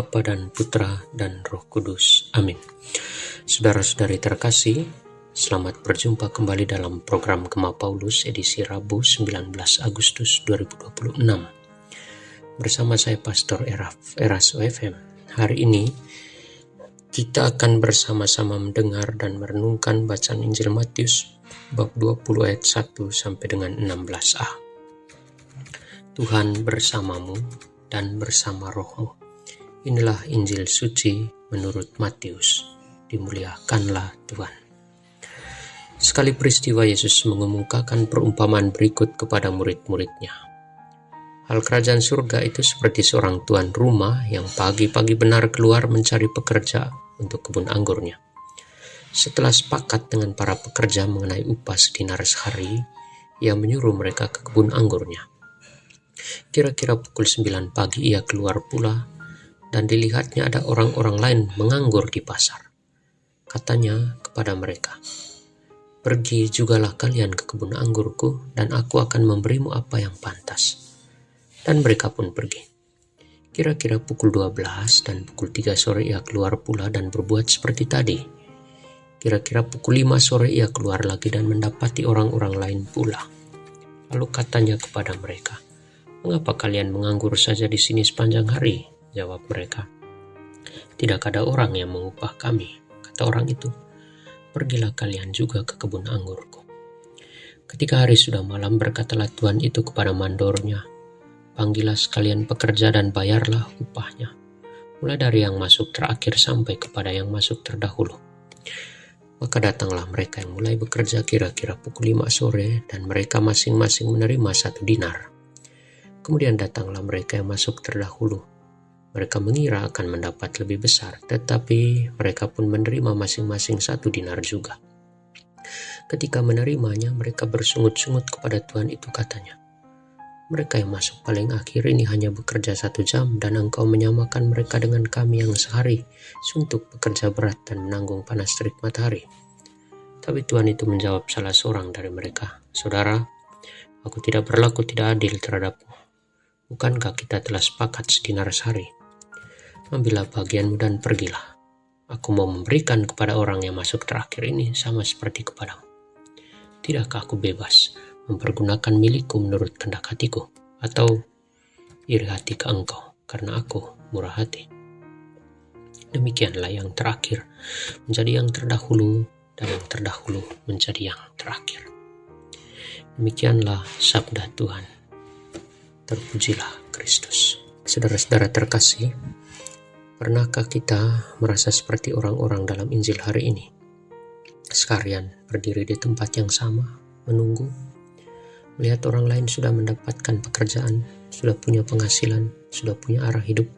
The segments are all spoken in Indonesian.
Bapa dan Putra dan Roh Kudus. Amin. Saudara-saudari terkasih, selamat berjumpa kembali dalam program Gema Paulus edisi Rabu 19 Agustus 2026. Bersama saya Pastor Eras OFM. Hari ini kita akan bersama-sama mendengar dan merenungkan bacaan Injil Matius bab 20 ayat 1 sampai dengan 16a. Tuhan bersamamu dan bersama rohmu. Inilah Injil suci menurut Matius. Dimuliakanlah Tuhan. Sekali peristiwa Yesus mengemukakan perumpamaan berikut kepada murid-muridnya. Hal kerajaan surga itu seperti seorang tuan rumah yang pagi-pagi benar keluar mencari pekerja untuk kebun anggurnya. Setelah sepakat dengan para pekerja mengenai upah sedinar sehari, ia menyuruh mereka ke kebun anggurnya. Kira-kira pukul 9 pagi ia keluar pula, dan dilihatnya ada orang-orang lain menganggur di pasar. Katanya kepada mereka, "Pergi jugalah kalian ke kebun anggurku, dan aku akan memberimu apa yang pantas." Dan mereka pun pergi. Kira-kira pukul 12 dan pukul 3 sore ia keluar pula dan berbuat seperti tadi. Kira-kira pukul 5 sore ia keluar lagi dan mendapati orang-orang lain pula. Lalu katanya kepada mereka, "Mengapa kalian menganggur saja di sini sepanjang hari?" Jawab mereka, "Tidak ada orang yang mengupah kami." Kata orang itu, "Pergilah kalian juga ke kebun anggurku." Ketika hari sudah malam, berkatalah tuan itu kepada mandornya, "Panggillah sekalian pekerja dan bayarlah upahnya, mulai dari yang masuk terakhir sampai kepada yang masuk terdahulu." Maka datanglah mereka yang mulai bekerja kira-kira pukul 5 sore, dan mereka masing-masing menerima 1 dinar. Kemudian datanglah mereka yang masuk terdahulu. Mereka mengira akan mendapat lebih besar, tetapi mereka pun menerima masing-masing 1 dinar juga. Ketika menerimanya, mereka bersungut-sungut kepada tuan itu, katanya, "Mereka yang masuk paling akhir ini hanya bekerja 1 jam, dan engkau menyamakan mereka dengan kami yang sehari suntuk bekerja berat dan menanggung panas terik matahari." Tapi tuan itu menjawab salah seorang dari mereka, "Saudara, aku tidak berlaku tidak adil terhadapmu. Bukankah kita telah sepakat sedinar sehari? Ambillah bagianmu dan pergilah. Aku mau memberikan kepada orang yang masuk terakhir ini sama seperti kepadamu. Tidakkah aku bebas mempergunakan milikku menurut kehendak hatiku, atau iri hati ke engkau karena aku murah hati?" Demikianlah yang terakhir menjadi yang terdahulu, dan yang terdahulu menjadi yang terakhir. Demikianlah sabda Tuhan. Terpujilah Kristus. Saudara-saudara terkasih, pernahkah kita merasa seperti orang-orang dalam Injil hari ini? Sekalian berdiri di tempat yang sama, menunggu, melihat orang lain sudah mendapatkan pekerjaan, sudah punya penghasilan, sudah punya arah hidup.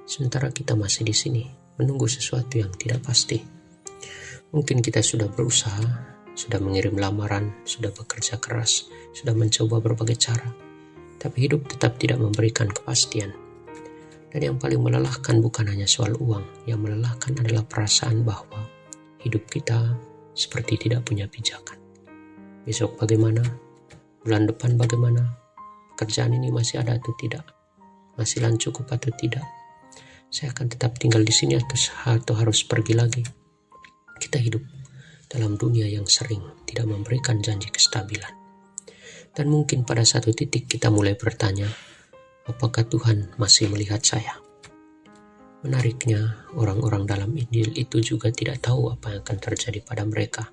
Sementara kita masih di sini, menunggu sesuatu yang tidak pasti. Mungkin kita sudah berusaha, sudah mengirim lamaran, sudah bekerja keras, sudah mencoba berbagai cara, tapi hidup tetap tidak memberikan kepastian. Dan yang paling melelahkan bukan hanya soal uang, yang melelahkan adalah perasaan bahwa hidup kita seperti tidak punya pijakan. Besok bagaimana? Bulan depan bagaimana? Pekerjaan ini masih ada atau tidak? Penghasilan cukup atau tidak? Saya akan tetap tinggal di sini atau harus pergi lagi? Kita hidup dalam dunia yang sering tidak memberikan janji kestabilan. Dan mungkin pada satu titik kita mulai bertanya, apakah Tuhan masih melihat saya? Menariknya, orang-orang dalam Injil itu juga tidak tahu apa yang akan terjadi pada mereka.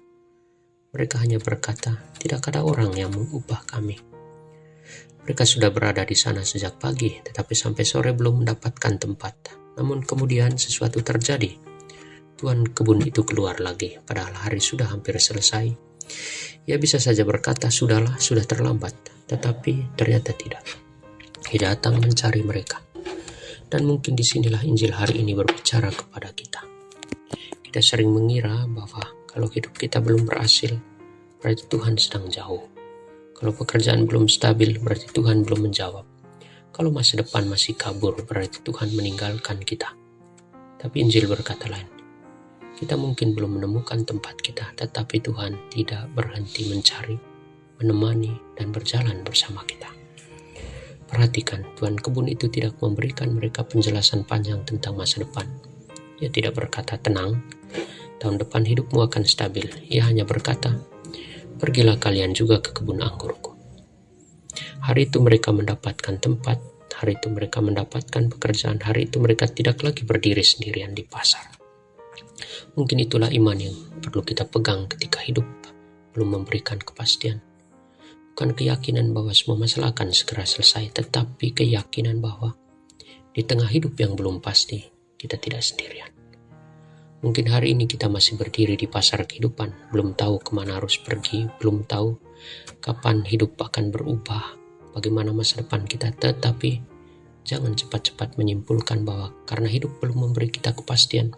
Mereka hanya berkata, "Tidak ada orang yang mengupah kami." Mereka sudah berada di sana sejak pagi, tetapi sampai sore belum mendapatkan tempat. Namun kemudian sesuatu terjadi. Tuan kebun itu keluar lagi, padahal hari sudah hampir selesai. Ia bisa saja berkata, "Sudahlah, sudah terlambat." Tetapi ternyata tidak. Ia datang mencari mereka. Dan mungkin disinilah Injil hari ini berbicara kepada kita. Kita sering mengira bahwa kalau hidup kita belum berhasil, berarti Tuhan sedang jauh. Kalau pekerjaan belum stabil, berarti Tuhan belum menjawab. Kalau masa depan masih kabur, berarti Tuhan meninggalkan kita. Tapi Injil berkata lain. Kita mungkin belum menemukan tempat kita, tetapi Tuhan tidak berhenti mencari, menemani, dan berjalan bersama kita. Perhatikan, Tuan kebun itu tidak memberikan mereka penjelasan panjang tentang masa depan. Ia tidak berkata, tenang, tahun depan hidupmu akan stabil. Ia hanya berkata, pergilah kalian juga ke kebun anggurku. Hari itu mereka mendapatkan tempat, hari itu mereka mendapatkan pekerjaan, hari itu mereka tidak lagi berdiri sendirian di pasar. Mungkin itulah iman yang perlu kita pegang ketika hidup belum memberikan kepastian. Bukan keyakinan bahwa semua masalah akan segera selesai, tetapi keyakinan bahwa di tengah hidup yang belum pasti, kita tidak sendirian. Mungkin hari ini kita masih berdiri di pasar kehidupan, belum tahu kemana harus pergi, belum tahu kapan hidup akan berubah, bagaimana masa depan kita, tetapi jangan cepat-cepat menyimpulkan bahwa karena hidup belum memberi kita kepastian,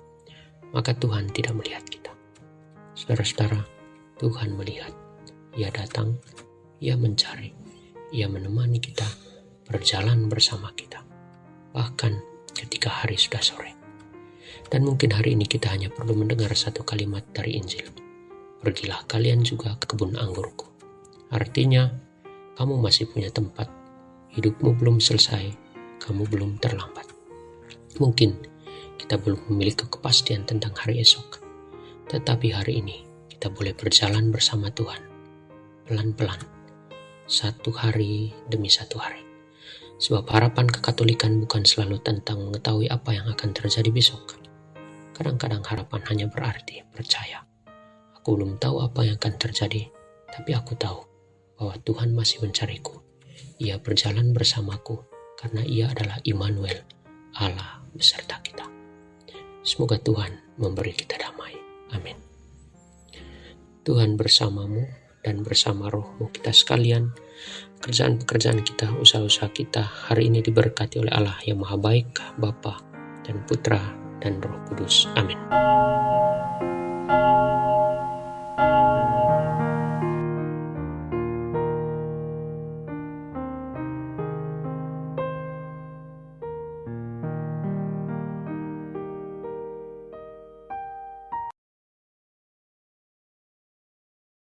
maka Tuhan tidak melihat kita. Saudara-saudara, Tuhan melihat. Ia datang, Ia mencari, Ia menemani kita, berjalan bersama kita, bahkan ketika hari sudah sore. Dan mungkin hari ini kita hanya perlu mendengar satu kalimat dari Injil. Pergilah kalian juga ke kebun anggurku. Artinya, kamu masih punya tempat. Hidupmu belum selesai, kamu belum terlambat. Mungkin kita belum memiliki kepastian tentang hari esok, tetapi hari ini kita boleh berjalan bersama Tuhan, pelan-pelan, satu hari demi satu hari. Sebab harapan kekatolikan bukan selalu tentang mengetahui apa yang akan terjadi besok. Kadang-kadang harapan hanya berarti percaya. Aku belum tahu apa yang akan terjadi, tapi aku tahu bahwa Tuhan masih mencariku. Ia berjalan bersamaku karena Ia adalah Immanuel, Allah beserta kita. Semoga Tuhan memberi kita damai. Amin. Tuhan bersamamu dan bersama rohmu kita sekalian. Pekerjaan-pekerjaan kita, usaha-usaha kita hari ini diberkati oleh Allah yang Maha Baik, Bapa dan Putra dan Roh Kudus. Amin.